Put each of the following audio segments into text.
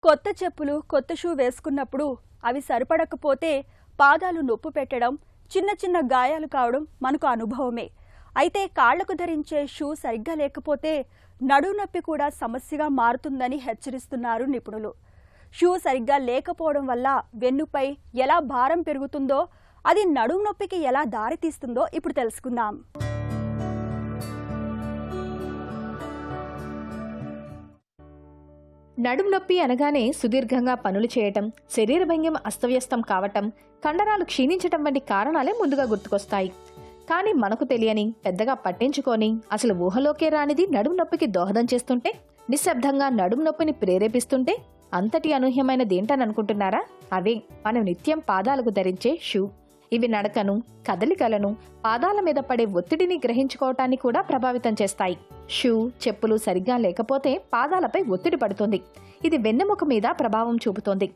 కొత్త చెప్పులు, కొత్త షూ వేసుకున్నప్పుడు అవి సరిపడకపోతే పాదాలు నొప్పి పెట్టడం, చిన్న చిన్న గాయాలు కావడం మనకు అనుభవమే. అయితే కాళ్లకు ధరించే షూ సరిగ్గా లేకపోతే నడుము నొప్పి కూడా సమస్యగా మారుతుందని హెచ్చరిస్తున్నారు నిపుణులు. షూ సరిగ్గా లేకపోవడం వల్ల వెన్నుపై ఎలా భారం పెరుగుతుందో, అది నడుము నొప్పికి ఎలా దారితీస్తుందో ఇప్పుడు తెలుసుకుందాం. నడుము నొప్పి అనగానే సుదీర్ఘంగా పనులు చేయటం, శరీర భంగిమ అస్తవ్యస్తం కావటం, కండరాలు క్షీణించటం వంటి కారణాలే ముందుగా గుర్తుకొస్తాయి. కానీ మనకు తెలియని, పెద్దగా పట్టించుకొని, అసలు ఊహలోకే రానిది నడుము నొప్పికి దోహదం చేస్తుంటే, నిశ్శబ్దంగా నడుము నొప్పిని ప్రేరేపిస్తుంటే అంతటి అనూహ్యమైనదేంటననుకుంటున్నారా? అవే మనం నిత్యం పాదాలకు ధరించే షూ. ఇవి నడకను, కదలికలను, పాదాల మీద పడే ఒత్తిడిని గ్రహించుకోవటాన్ని కూడా ప్రభావితం చేస్తాయి. షూ, చెప్పులు సరిగ్గా లేకపోతే పాదాలపై ఒత్తిడి పడుతుంది. ఇది వెన్నెముక మీద ప్రభావం చూపుతోంది.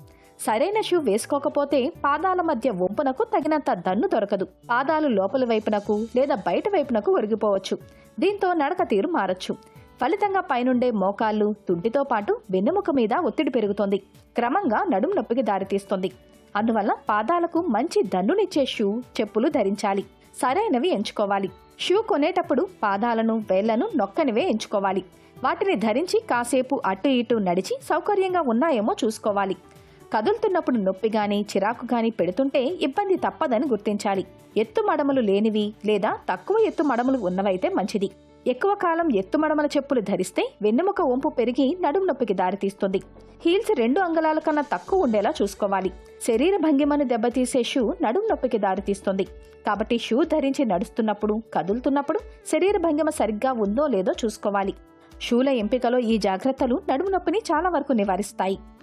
సరైన షూ వేసుకోకపోతే పాదాల మధ్య వంపునకు తగినంత దన్ను దొరకదు. పాదాలు లోపలి వైపునకు లేదా బయట వైపునకు ఒరిగిపోవచ్చు. దీంతో నడక తీరు మారచ్చు. ఫలితంగా పైనుండే మోకాళ్లు, తుంటితో పాటు వెన్నెముక మీద ఒత్తిడి పెరుగుతోంది. క్రమంగా నడుము నొప్పికి దారితీస్తుంది. అందువల్ల పాదాలకు మంచి దన్నునిచ్చే షూ, చెప్పులు ధరించాలి. సరైనవి ఎంచుకోవాలి. షూ కొనేటప్పుడు పాదాలను, వేళ్లను నొక్కనివే ఎంచుకోవాలి. వాటిని ధరించి కాసేపు అటు ఇటు నడిచి సౌకర్యంగా ఉన్నాయేమో చూసుకోవాలి. కదులుతున్నప్పుడు నొప్పి గాని, చిరాకు గాని పెడుతుంటే ఇబ్బంది తప్పదని గుర్తించాలి. ఎత్తు మడమలు లేనివి లేదా తక్కువ ఎత్తు మడమలు ఉన్నవైతే మంచిది. ఎక్కువ కాలం ఎత్తు మడమల చెప్పులు ధరిస్తే వెన్నెముక వంపు పెరిగి నడుము నొప్పికి దారితీస్తుంది. హీల్స్ 2 అంగుళాల కన్నా తక్కువ ఉండేలా చూసుకోవాలి. శరీర భంగిమను దెబ్బతీసే షూ నడుము నొప్పికి దారితీస్తుంది. కాబట్టి షూ ధరించి నడుస్తున్నప్పుడు, కదులుతున్నప్పుడు శరీర భంగిమ సరిగ్గా ఉందో లేదో చూసుకోవాలి. షూల ఎంపికలో ఈ జాగ్రత్తలు నడుము నొప్పిని చాలా వరకు నివారిస్తాయి.